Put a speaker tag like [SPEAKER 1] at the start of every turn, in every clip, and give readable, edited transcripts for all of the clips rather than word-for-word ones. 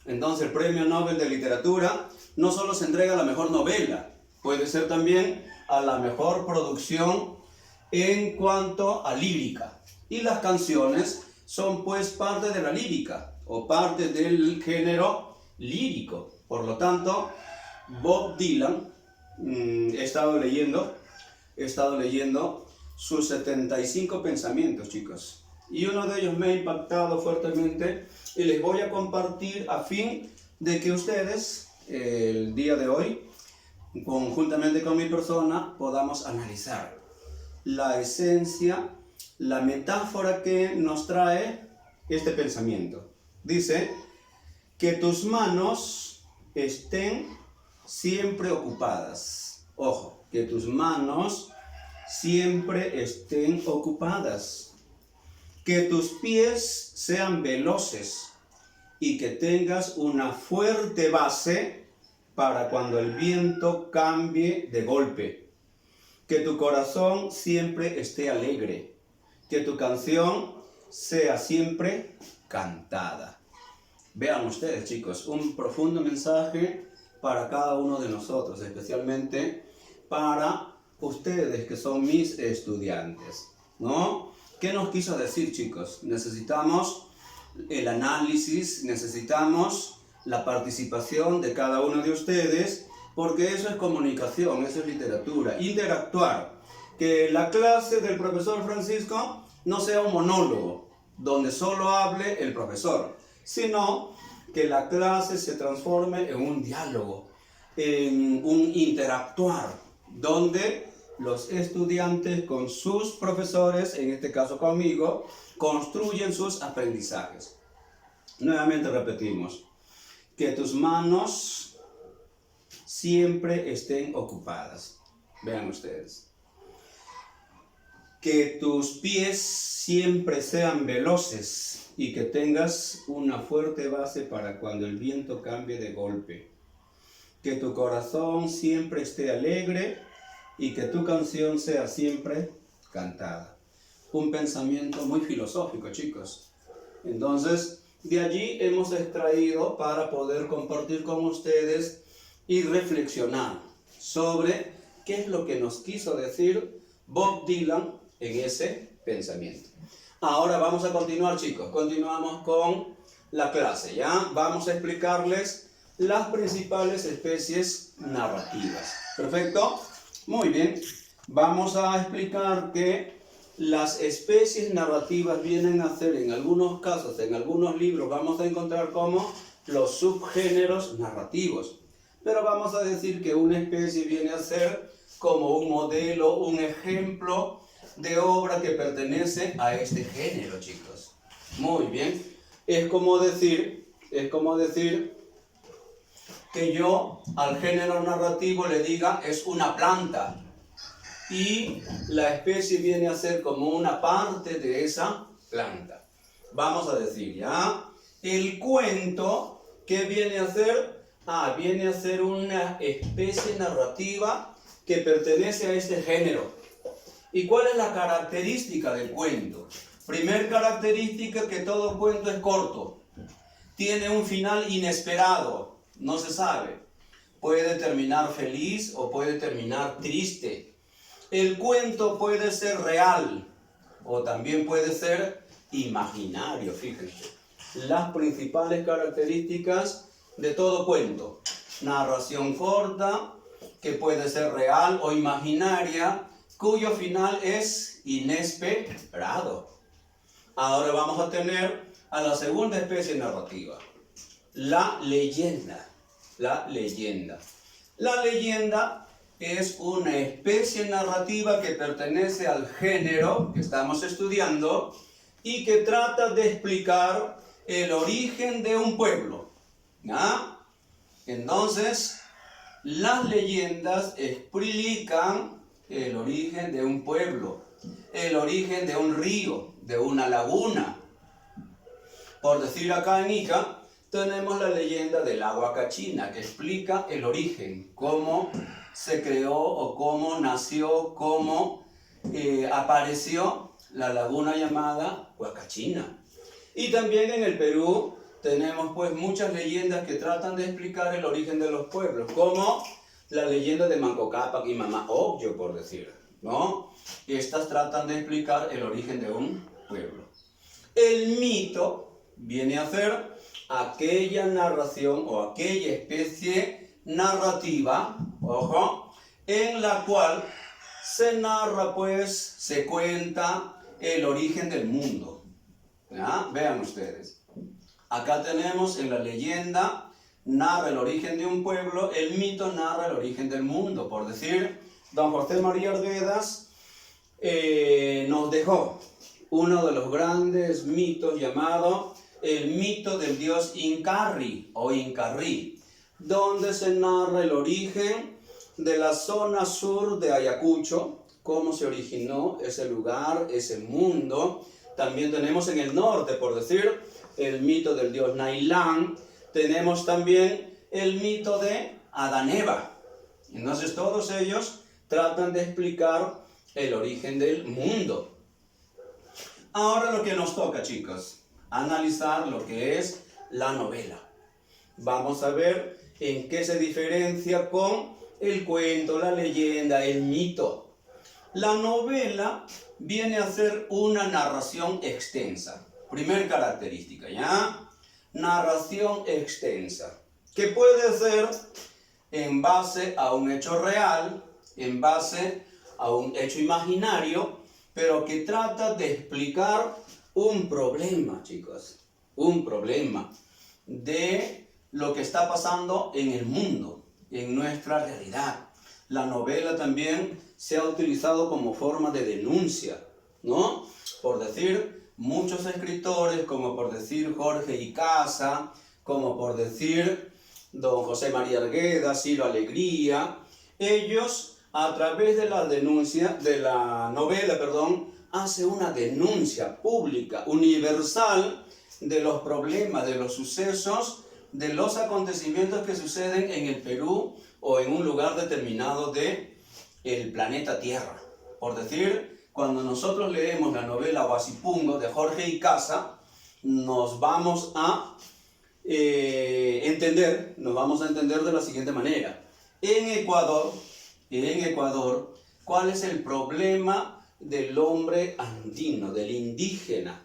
[SPEAKER 1] Entonces el Premio Nobel de Literatura no solo se entrega a la mejor novela, puede ser también a la mejor producción en cuanto a lírica. Y las canciones son pues parte de la lírica o parte del género lírico. Por lo tanto, Bob Dylan, he estado leyendo sus 75 pensamientos, chicos. Y uno de ellos me ha impactado fuertemente y les voy a compartir a fin de que ustedes, el día de hoy, conjuntamente con mi persona, podamos analizar la esencia, la metáfora que nos trae este pensamiento. Dice, que tus manos estén siempre ocupadas. Ojo, que tus manos siempre estén ocupadas. Que tus pies sean veloces y que tengas una fuerte base para cuando el viento cambie de golpe. Que tu corazón siempre esté alegre. Que tu canción sea siempre cantada. Vean ustedes, chicos, un profundo mensaje para cada uno de nosotros, especialmente para ustedes que son mis estudiantes, ¿no? ¿Qué nos quiso decir, chicos? Necesitamos el análisis, necesitamos la participación de cada uno de ustedes, porque eso es comunicación, eso es literatura, interactuar. Que la clase del profesor Francisco no sea un monólogo, donde solo hable el profesor, sino que la clase se transforme en un diálogo, en un interactuar, donde los estudiantes con sus profesores, en este caso conmigo, construyen sus aprendizajes. Nuevamente repetimos, que tus manos siempre estén ocupadas. Vean ustedes. Que tus pies siempre sean veloces y que tengas una fuerte base para cuando el viento cambie de golpe. Que tu corazón siempre esté alegre y que tu canción sea siempre cantada. Un pensamiento muy filosófico, chicos. Entonces, de allí hemos extraído para poder compartir con ustedes y reflexionar sobre qué es lo que nos quiso decir Bob Dylan en ese pensamiento. Ahora vamos a continuar, chicos. Continuamos con la clase, ¿ya? Vamos a explicarles las principales especies narrativas. ¿Perfecto? Muy bien. Vamos a explicar que las especies narrativas vienen a ser, en algunos casos, en algunos libros, vamos a encontrar como los subgéneros narrativos. Pero vamos a decir que una especie viene a ser como un modelo, un ejemplo de obra que pertenece a este género, chicos. Muy bien. Es como decir que yo al género narrativo le diga es una planta y la especie viene a ser como una parte de esa planta. Vamos a decir, ¿ya? El cuento, ¿qué viene a ser? Viene a ser una especie narrativa que pertenece a este género. ¿Y cuál es la característica del cuento? Primer característica, que todo cuento es corto. Tiene un final inesperado, no se sabe. Puede terminar feliz o puede terminar triste. El cuento puede ser real o también puede ser imaginario, fíjense. Las principales características de todo cuento. Narración corta, que puede ser real o imaginaria, cuyo final es inesperado. Ahora vamos a tener a la segunda especie narrativa, la leyenda. La leyenda. La leyenda es una especie narrativa que pertenece al género que estamos estudiando y que trata de explicar el origen de un pueblo. ¿Ya? Entonces, las leyendas explican el origen de un pueblo, el origen de un río, de una laguna. Por decir, acá en Ica tenemos la leyenda del agua cachina, que explica el origen, cómo se creó o cómo nació, cómo apareció la laguna llamada Huacachina. Y también en el Perú tenemos pues muchas leyendas que tratan de explicar el origen de los pueblos, como la leyenda de Manco Cápac y Mama Ocllo, por decir, ¿no? Estas tratan de explicar el origen de un pueblo. El mito viene a ser aquella narración o aquella especie narrativa, ojo, en la cual se narra, pues, se cuenta el origen del mundo. ¿Ya? Vean ustedes. Acá tenemos en la leyenda, narra el origen de un pueblo, el mito narra el origen del mundo. Por decir, don José María Arguedas nos dejó uno de los grandes mitos llamado el mito del dios Incarri o Incarrí, donde se narra el origen de la zona sur de Ayacucho, cómo se originó ese lugar, ese mundo. También tenemos en el norte, por decir, el mito del dios Nailán. Tenemos también el mito de Adán y Eva. Entonces todos ellos tratan de explicar el origen del mundo. Ahora lo que nos toca, chicos, analizar lo que es la novela. Vamos a ver en qué se diferencia con el cuento, la leyenda, el mito. La novela viene a ser una narración extensa. Primer característica, ¿ya? Narración extensa, que puede ser en base a un hecho real, en base a un hecho imaginario, pero que trata de explicar un problema, chicos, un problema de lo que está pasando en el mundo, en nuestra realidad. La novela también se ha utilizado como forma de denuncia, ¿no? Por decir, muchos escritores, como por decir Jorge Icaza, como por decir don José María Arguedas, Ciro Alegría, ellos a través de la denuncia, de la novela, hace una denuncia pública, universal, de los problemas, de los sucesos, de los acontecimientos que suceden en el Perú o en un lugar determinado del planeta Tierra. Por decir, cuando nosotros leemos la novela Huasipungo de Jorge Icaza, nos vamos a entender de la siguiente manera. En Ecuador, ¿cuál es el problema del hombre andino, del indígena?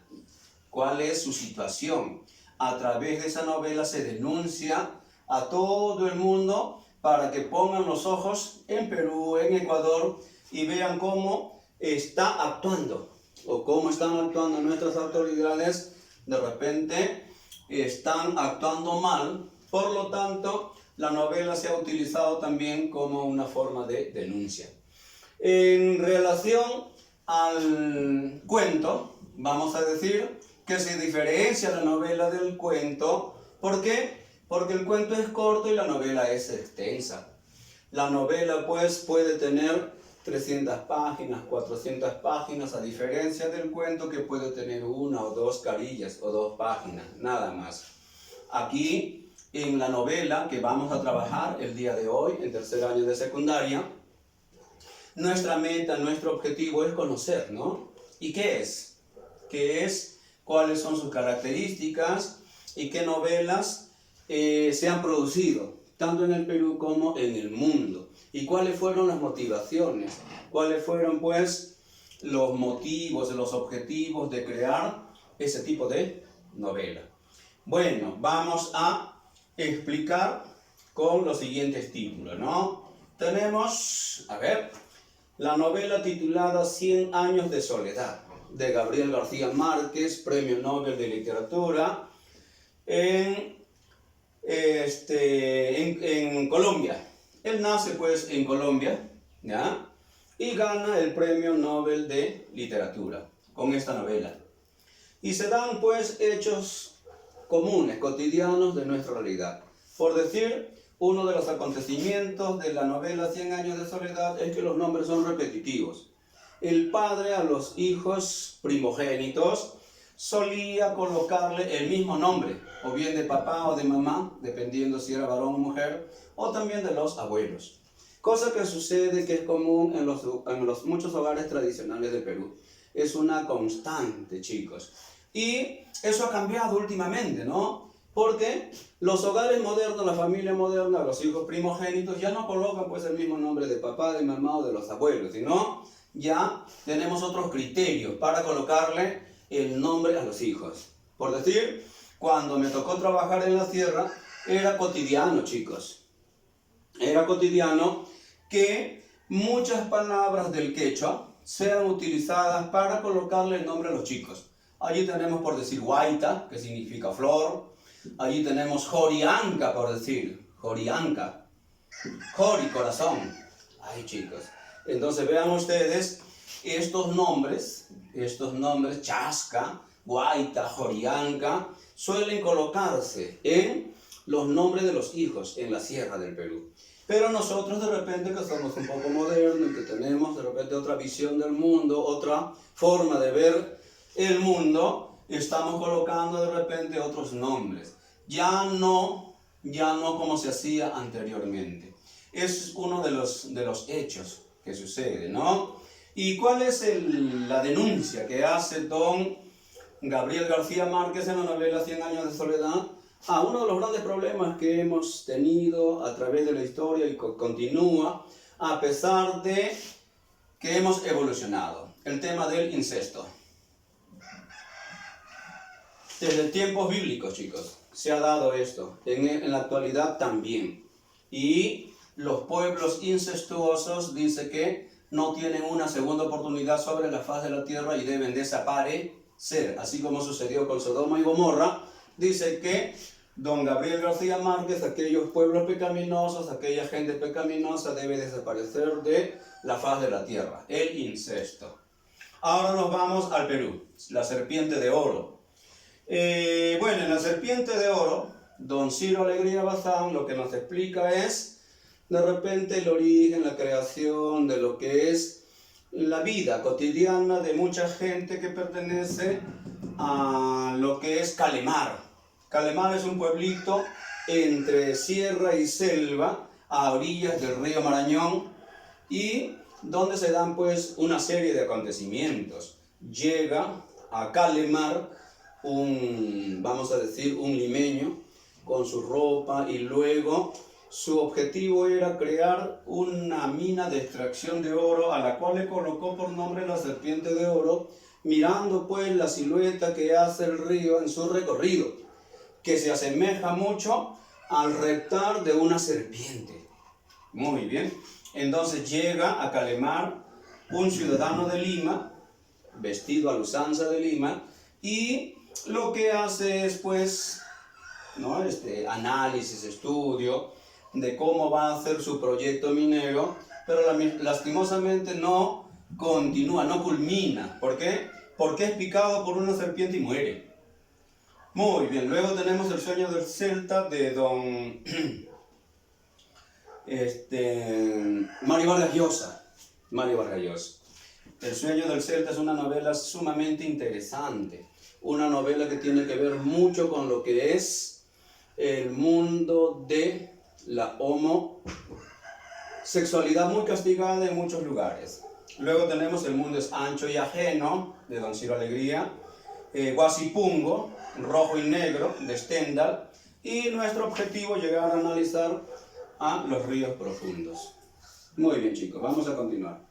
[SPEAKER 1] ¿Cuál es su situación? A través de esa novela se denuncia a todo el mundo para que pongan los ojos en Perú, en Ecuador, y vean cómo está actuando o cómo están actuando nuestras autoridades. De repente están actuando mal, por lo tanto la novela se ha utilizado también como una forma de denuncia. En relación al cuento, vamos a decir que se diferencia la novela del cuento. ¿Por qué? Porque el cuento es corto y la novela es extensa. La novela pues puede tener 300 páginas, 400 páginas, a diferencia del cuento que puede tener una o dos carillas o 2 páginas, nada más. Aquí en la novela que vamos a trabajar el día de hoy, en tercer año de secundaria, nuestra meta, nuestro objetivo es conocer, ¿no? ¿Y qué es? ¿Qué es? ¿Cuáles son sus características? ¿Y qué novelas se han producido, tanto en el Perú como en el mundo? ¿Y cuáles fueron las motivaciones? ¿Cuáles fueron, pues, los motivos, los objetivos de crear ese tipo de novela? Bueno, vamos a explicar con los siguientes títulos, ¿no? Tenemos, a ver, la novela titulada 100 años de soledad, de Gabriel García Márquez, Premio Nobel de Literatura, en Colombia. Él nace pues en Colombia, ¿ya? Y gana el Premio Nobel de Literatura con esta novela. Y se dan pues hechos comunes, cotidianos de nuestra realidad. Por decir, uno de los acontecimientos de la novela 100 años de soledad es que los nombres son repetitivos. El padre a los hijos primogénitos solía colocarle el mismo nombre, o bien de papá o de mamá, dependiendo si era varón o mujer, o también de los abuelos. Cosa que sucede, que es común en los muchos hogares tradicionales de Perú. Es una constante, chicos. Y eso ha cambiado últimamente, ¿no? Porque los hogares modernos, la familia moderna, los hijos primogénitos ya no colocan pues el mismo nombre de papá, de mamá o de los abuelos, sino ya tenemos otros criterios para colocarle el nombre a los hijos. Por decir, cuando me tocó trabajar en la sierra, era cotidiano, chicos. Era cotidiano que muchas palabras del quechua sean utilizadas para colocarle el nombre a los chicos. Allí tenemos por decir guaita, que significa flor. Allí tenemos jorianca, por decir, jorianca. Jori, corazón. Ay, chicos. Entonces vean ustedes estos nombres, chasca, guaita, jorianca, suelen colocarse en los nombres de los hijos en la sierra del Perú. Pero nosotros de repente que somos un poco modernos, que tenemos de repente otra visión del mundo, otra forma de ver el mundo, estamos colocando de repente otros nombres. Ya no como se hacía anteriormente. Es uno de los hechos que sucede, ¿no? ¿Y cuál es la denuncia que hace don Gabriel García Márquez en la novela 100 años de soledad? Uno de los grandes problemas que hemos tenido a través de la historia y continúa a pesar de que hemos evolucionado. El tema del incesto. Desde tiempos bíblicos, chicos, se ha dado esto. En la actualidad también. Y los pueblos incestuosos dice que no tienen una segunda oportunidad sobre la faz de la tierra y deben desaparecer. Así como sucedió con Sodoma y Gomorra, dice que don Gabriel García Márquez, aquellos pueblos pecaminosos, aquella gente pecaminosa debe desaparecer de la faz de la tierra. El incesto. Ahora nos vamos al Perú, la serpiente de oro. Bueno, en la serpiente de oro, don Ciro Alegría Bazán lo que nos explica es de repente el origen, la creación de lo que es la vida cotidiana de mucha gente que pertenece a lo que es Calemar. Calemar es un pueblito entre sierra y selva, a orillas del río Marañón, y donde se dan pues una serie de acontecimientos. Llega a Calemar vamos a decir, un limeño con su ropa, y luego su objetivo era crear una mina de extracción de oro, a la cual le colocó por nombre la serpiente de oro, mirando pues la silueta que hace el río en su recorrido, que se asemeja mucho al reptar de una serpiente. Muy bien, entonces llega a Calemar un ciudadano de Lima, vestido a la usanza de Lima, y lo que hace es pues, ¿no?, análisis, estudio de cómo va a hacer su proyecto minero, pero lastimosamente no continúa, no culmina. ¿Por qué? Porque es picado por una serpiente y muere. Muy bien, luego tenemos el sueño del Celta de don Mario Vargas Llosa. El sueño del Celta es una novela sumamente interesante, una novela que tiene que ver mucho con lo que es el mundo de la homosexualidad, muy castigada en muchos lugares. Luego tenemos El mundo es ancho y ajeno, de don Ciro Alegría, Guasipungo, Rojo y Negro, de Stendhal, y nuestro objetivo llegar a analizar a Los ríos profundos. Muy bien, chicos, vamos a continuar.